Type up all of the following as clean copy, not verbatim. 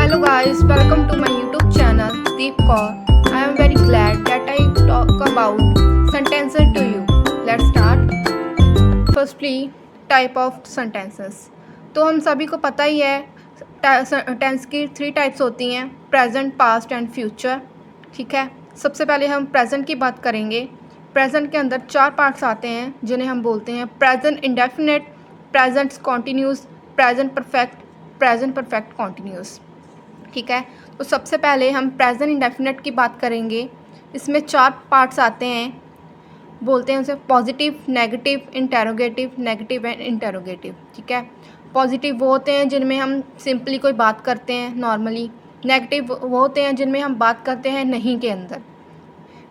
Hello guys, welcome to my YouTube channel Deep Kaur. I am very glad that I talk about sentences to you. Let's start. Firstly, type of sentences. तो हम सभी को पता ही है tense की 3 types होती हैं, present, past and future. ठीक है, सबसे पहले हम प्रेजेंट की बात करेंगे. प्रेजेंट के अंदर 4 पार्ट्स आते हैं जिन्हें हम बोलते हैं present indefinite, present continuous, present perfect continuous. ठीक है, तो सबसे पहले हम प्रेजेंट इंडेफिनिट की बात करेंगे. इसमें 4 पार्ट्स आते हैं, बोलते हैं उसे positive, negative, negative and interrogative. ठीक है, पॉजिटिव वो होते हैं जिनमें हम सिंपली कोई बात करते हैं नॉर्मली. नेगेटिव वो होते हैं जिनमें हम बात करते हैं नहीं के अंदर.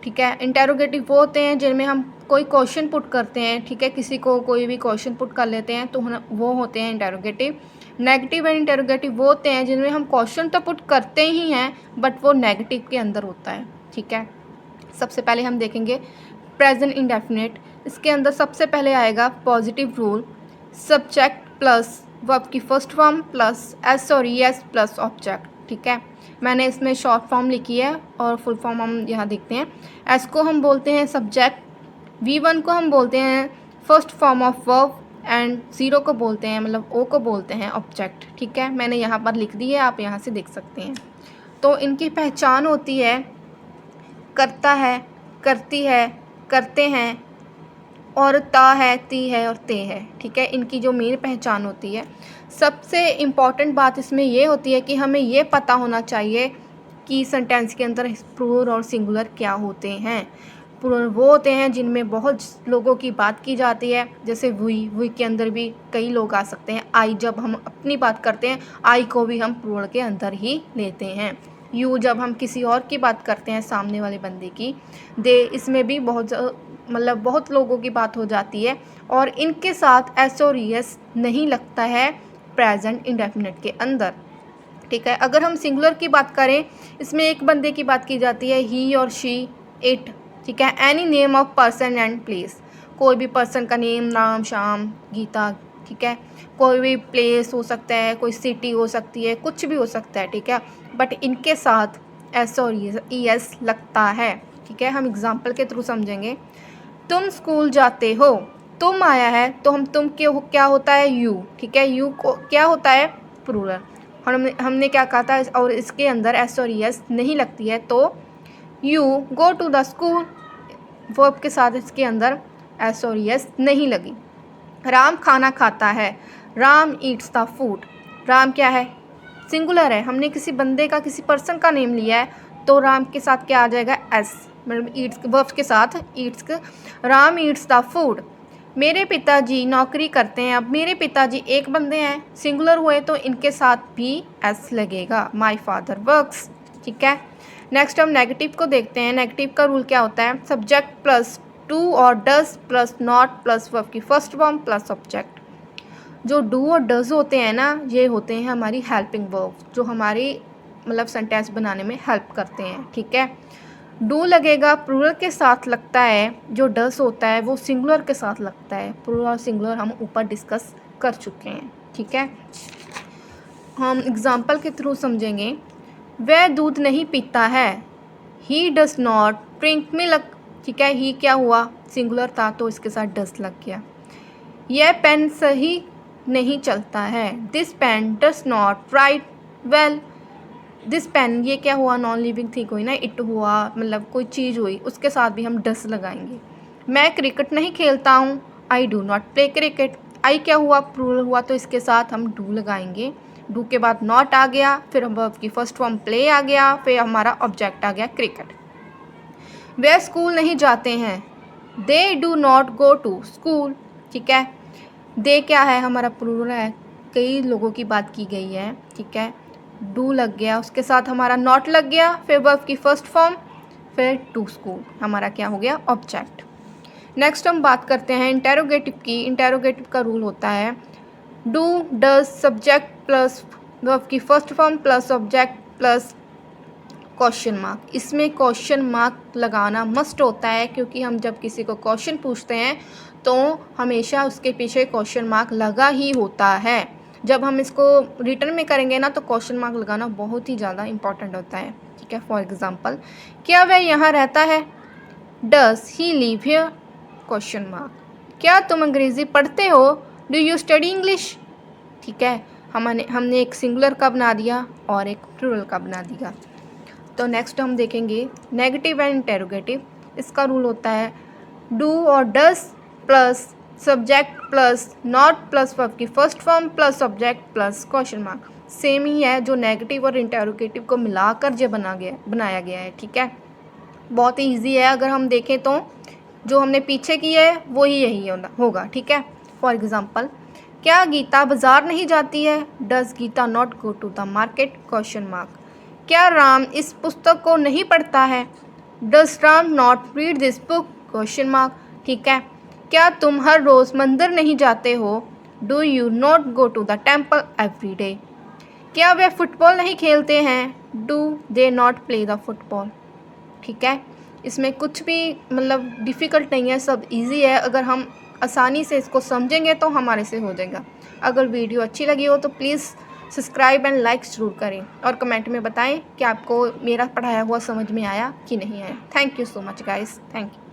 ठीक है, इंटेरोगेटिव वो होते हैं जिनमें हम कोई क्वेश्चन पुट करते हैं. ठीक है, किसी को कोई भी क्वेश्चन पुट कर लेते हैं तो वो होते हैं इंटेरोगेटिव. नेगेटिव एंड इंटेरोगेटिव वो होते हैं जिनमें हम क्वेश्चन तो पुट करते ही हैं बट वो नेगेटिव के अंदर होता है. ठीक है, सबसे पहले हम देखेंगे प्रेजेंट इंडेफिनिट. इसके अंदर सबसे पहले आएगा positive rule, subject plus verb की फर्स्ट फॉर्म प्लस एस और ईएस प्लस ऑब्जेक्ट. ठीक है, मैंने इसमें शॉर्ट फॉर्म लिखी है और फुल फॉर्म हम यहाँ देखते हैं. एस को हम बोलते हैं सब्जेक्ट, V1 को हम बोलते हैं first form of verb and 0 को बोलते हैं, मतलब O को बोलते हैं ऑब्जेक्ट. ठीक है, मैंने यहाँ पर लिख दी है, आप यहाँ से देख सकते हैं. तो इनकी पहचान होती है करता है, करती है, करते हैं और ता है, ती है और ते है. ठीक है, इनकी जो मेन पहचान होती है. सबसे इम्पॉर्टेंट बात इसमें ये होती है कि हमें ये पता होना चाहिए कि सेंटेंस के अंदर प्लूरल और सिंगुलर क्या होते हैं. प्लूरल वो होते हैं जिनमें बहुत लोगों की बात की जाती है, जैसे वी के अंदर भी कई लोग आ सकते हैं. आई जब हम अपनी बात करते हैं, आई को भी हम प्लूरल के अंदर ही लेते हैं. यू जब हम किसी और की बात करते हैं, सामने वाले बंदे की. दे, इसमें भी बहुत लोगों की बात हो जाती है और इनके साथ एस और ईएस नहीं लगता है प्रेजेंट इंडेफिनिट के अंदर. ठीक है, अगर हम सिंगुलर की बात करें, इसमें एक बंदे की बात की जाती है, ही और शी, इट. ठीक है, any name of person and place, कोई भी पर्सन का नेम, नाम, शाम, गीता. ठीक है, कोई भी प्लेस हो सकता है, कोई सिटी हो सकती है, कुछ भी हो सकता है. ठीक है, बट इनके साथ एस और ईएस लगता है. ठीक है, हम एग्जाम्पल के थ्रू समझेंगे. तुम स्कूल जाते हो, तुम आया है तो तुम क्या होता है, यू. ठीक है, यू को क्या होता है, प्लूरल. और हमने क्या कहा था, और इसके अंदर एस और ईएस नहीं लगती है, तो you go to the school, verb के साथ इसके अंदर एस और ईएस नहीं लगी. राम खाना खाता है, Ram eats the food. Ram क्या है, सिंगुलर है, हमने किसी बंदे का, किसी पर्सन का नेम लिया है तो राम के साथ क्या आ जाएगा, एस, मतलब ईट्स, वर्ब के साथ Yeats. Ram eats the food. मेरे पिताजी नौकरी करते हैं. अब मेरे पिताजी एक बंदे हैं, सिंगुलर हुए तो इनके साथ भी एस लगेगा. My father works. ठीक है, नेक्स्ट हम नेगेटिव को देखते हैं. नेगेटिव का रूल क्या होता है, सब्जेक्ट प्लस टू और does plus not plus verb की फर्स्ट फॉर्म प्लस ऑब्जेक्ट. जो डू और डज होते हैं ना, ये होते हैं हमारी हेल्पिंग वर्ब, जो हमारी सेंटेंस बनाने में हेल्प करते हैं. ठीक है, डू लगेगा, प्लूरल के साथ लगता है. जो डस होता है वो सिंगुलर के साथ लगता है. प्लूरल और सिंगुलर हम ऊपर डिस्कस कर चुके हैं. ठीक है, हम एग्जाम्पल के थ्रू समझेंगे. वह दूध नहीं पीता है, he does not drink milk. ठीक है, ही क्या हुआ, सिंगुलर था तो इसके साथ डस लग गया. यह पेन सही नहीं चलता है, this pen does not write well. This pen, ये क्या हुआ, नॉन लिविंग थिंग हुई ना, इट हुआ, कोई चीज़ हुई, उसके साथ भी हम डस लगाएंगे. मैं क्रिकेट नहीं खेलता हूँ, I do not play cricket. I क्या हुआ, प्लूरल हुआ तो इसके साथ हम डू लगाएंगे. डू के बाद नॉट आ गया, फिर वर्ब की फर्स्ट फॉर्म प्ले आ गया, फिर हमारा ऑब्जेक्ट आ गया क्रिकेट. वे स्कूल नहीं जाते हैं, they do not go to school. ठीक है, दे क्या है, हमारा प्लूरल है, कई लोगों की बात की गई है. ठीक है, डू लग गया, उसके साथ हमारा नॉट लग गया, फिर वर्ब की फर्स्ट फॉर्म, फिर टू स्कूल, हमारा क्या हो गया, ऑब्जेक्ट. नेक्स्ट हम बात करते हैं इंटेरोगेटिव की. इंटेरोगेटिव का रूल होता है do does subject plus verb की first form plus object plus question mark. इसमें क्वेश्चन मार्क लगाना मस्ट होता है, क्योंकि हम जब किसी को क्वेश्चन पूछते हैं तो हमेशा उसके पीछे क्वेश्चन मार्क लगा ही होता है. जब हम इसको रिटर्न में करेंगे ना तो क्वेश्चन मार्क लगाना बहुत ही ज़्यादा इंपॉर्टेंट होता है, ठीक है। फॉर एग्जांपल, क्या वह यहाँ रहता है? Does he live here? Question mark. क्या तुम अंग्रेज़ी पढ़ते हो? Do you study English? ठीक है, हमने एक सिंगुलर का बना दिया और एक प्लूरल का बना दिया। तो नेक्स्ट हम देखेंगे नेगेटिव एंड इंटेरोगेटिव। इसका रूल होता है डू और does plus subject plus not plus verb की first form plus subject plus question mark. Same ही है जो नेगेटिव और इंटेरोगेटिव को मिलाकर जो बनाया गया है, ठीक है। बहुत ही ईजी है, अगर हम देखें तो जो हमने पीछे की है वही यही होगा, ठीक है। फॉर एग्जाम्पल, क्या गीता बाज़ार नहीं जाती है? Does Geeta not go to the market? Question mark. क्या राम इस पुस्तक को नहीं पढ़ता है? Does Ram not read this book? Question mark, ठीक है। क्या तुम हर रोज़ मंदिर नहीं जाते हो? Do you not go to the temple every day? क्या वे फुटबॉल नहीं खेलते हैं? Do they not play the football? ठीक है, इसमें कुछ भी मतलब डिफ़िकल्ट नहीं है, सब इजी है। अगर हम आसानी से इसको समझेंगे तो हमारे से हो जाएगा। अगर वीडियो अच्छी लगी हो तो प्लीज़ सब्सक्राइब एंड लाइक ज़रूर करें और कमेंट में बताएं कि आपको मेरा पढ़ाया हुआ समझ में आया कि नहीं आया। Thank you so much guys, thank you.